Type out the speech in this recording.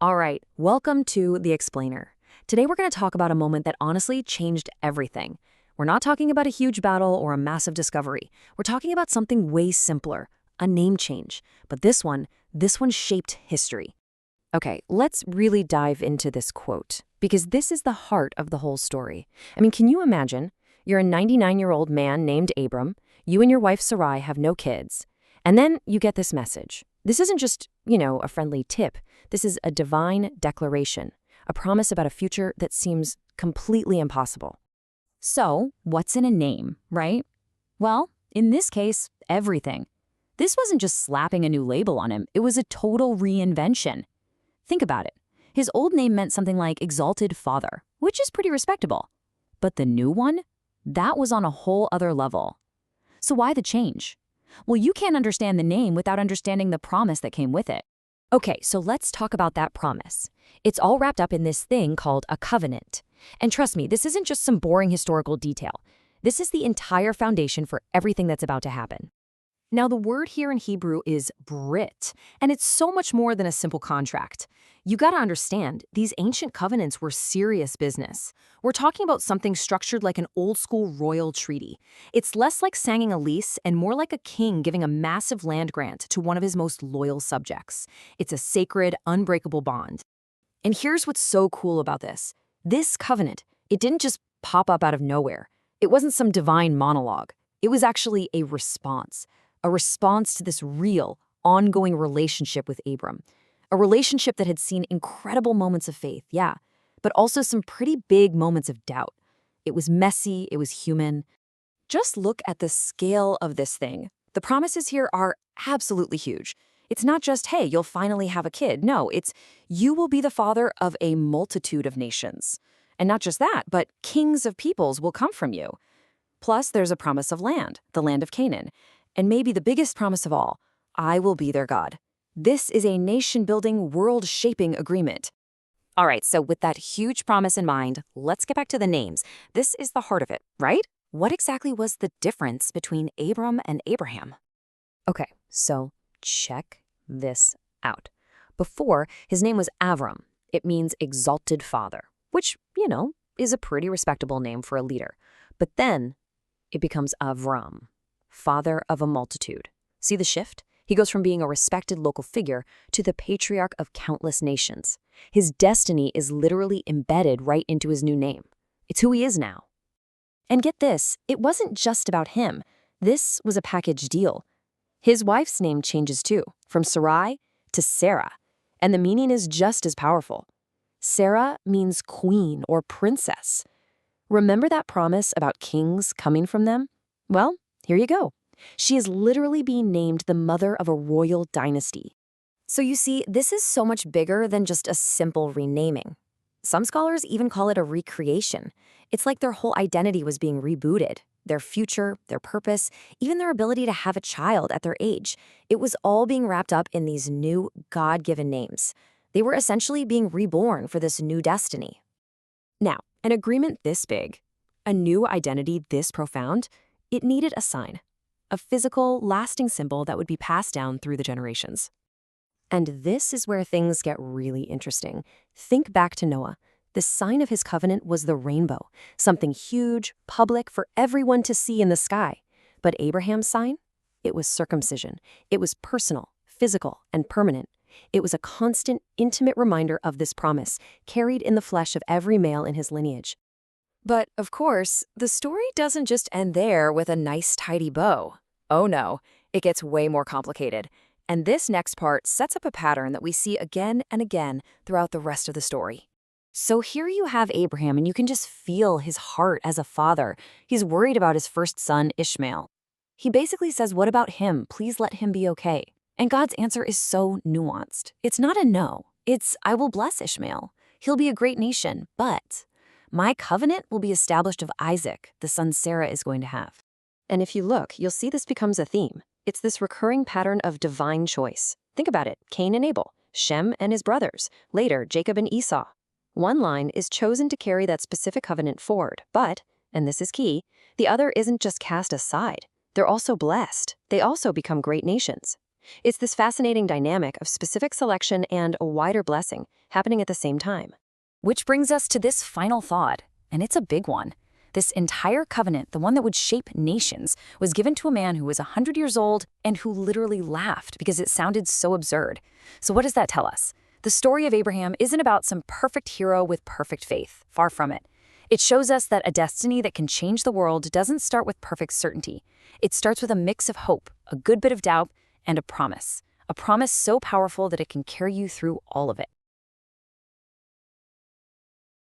All right, welcome to The Explainer. Today we're going to talk about a moment that honestly changed everything. We're not talking about a huge battle or a massive discovery. We're talking about something way simpler, a name change. But this one shaped history. Okay, let's really dive into this quote, because this is the heart of the whole story. I mean, can you imagine? You're a 99-year-old man named Abram, you and your wife Sarai have no kids, and then you get this message. This isn't just, a friendly tip. This is a divine declaration, a promise about a future that seems completely impossible. So, what's in a name, right? Well, in this case, everything. This wasn't just slapping a new label on him, it was a total reinvention. Think about it. His old name meant something like Exalted Father, which is pretty respectable. But the new one? That was on a whole other level. So why the change? Well, you can't understand the name without understanding the promise that came with it. Okay, so let's talk about that promise. It's all wrapped up in this thing called a covenant. And trust me, this isn't just some boring historical detail. This is the entire foundation for everything that's about to happen. Now, the word here in Hebrew is brit, and it's so much more than a simple contract. You gotta understand, these ancient covenants were serious business. We're talking about something structured like an old-school royal treaty. It's less like signing a lease and more like a king giving a massive land grant to one of his most loyal subjects. It's a sacred, unbreakable bond. And here's what's so cool about this. This covenant, it didn't just pop up out of nowhere. It wasn't some divine monologue. It was actually a response to this real, ongoing relationship with Abram. A relationship that had seen incredible moments of faith, yeah, but also some pretty big moments of doubt. It was messy, it was human. Just look at the scale of this thing. The promises here are absolutely huge. It's not just, hey, you'll finally have a kid. No, it's, you will be the father of a multitude of nations. And not just that, but kings of peoples will come from you. Plus, there's a promise of land, the land of Canaan. And maybe the biggest promise of all, I will be their God. This is a nation-building, world-shaping agreement. All right, so with that huge promise in mind, let's get back to the names. This is the heart of it, right? What exactly was the difference between Abram and Abraham? Okay, so check this out. Before, his name was Abram. It means Exalted Father, which, is a pretty respectable name for a leader. But then it becomes Avram, father of a multitude. See the shift? He goes from being a respected local figure to the patriarch of countless nations. His destiny is literally embedded right into his new name. It's who he is now. And get this, it wasn't just about him. This was a package deal. His wife's name changes too, from Sarai to Sarah, and the meaning is just as powerful. Sarah means queen or princess. Remember that promise about kings coming from them? Well, here you go. She is literally being named the mother of a royal dynasty. So you see, this is so much bigger than just a simple renaming. Some scholars even call it a recreation. It's like their whole identity was being rebooted. Their future, their purpose, even their ability to have a child at their age. It was all being wrapped up in these new God-given names. They were essentially being reborn for this new destiny. Now, an agreement this big, a new identity this profound, it needed a sign. A physical, lasting symbol that would be passed down through the generations. And this is where things get really interesting. Think back to Noah. The sign of his covenant was the rainbow, something huge, public, for everyone to see in the sky. But Abraham's sign? It was circumcision. It was personal, physical, and permanent. It was a constant, intimate reminder of this promise, carried in the flesh of every male in his lineage. But, of course, the story doesn't just end there with a nice, tidy bow. Oh no, it gets way more complicated. And this next part sets up a pattern that we see again and again throughout the rest of the story. So here you have Abraham, and you can just feel his heart as a father. He's worried about his first son, Ishmael. He basically says, what about him? Please let him be okay. And God's answer is so nuanced. It's not a no. It's, I will bless Ishmael. He'll be a great nation, but my covenant will be established of Isaac, the son Sarah is going to have. And if you look, you'll see this becomes a theme. It's this recurring pattern of divine choice. Think about it, Cain and Abel, Shem and his brothers, later Jacob and Esau. One line is chosen to carry that specific covenant forward, but, and this is key, the other isn't just cast aside. They're also blessed. They also become great nations. It's this fascinating dynamic of specific selection and a wider blessing happening at the same time. Which brings us to this final thought, and it's a big one. This entire covenant, the one that would shape nations, was given to a man who was 100 years old and who literally laughed because it sounded so absurd. So what does that tell us? The story of Abraham isn't about some perfect hero with perfect faith. Far from it. It shows us that a destiny that can change the world doesn't start with perfect certainty. It starts with a mix of hope, a good bit of doubt, and a promise. A promise so powerful that it can carry you through all of it.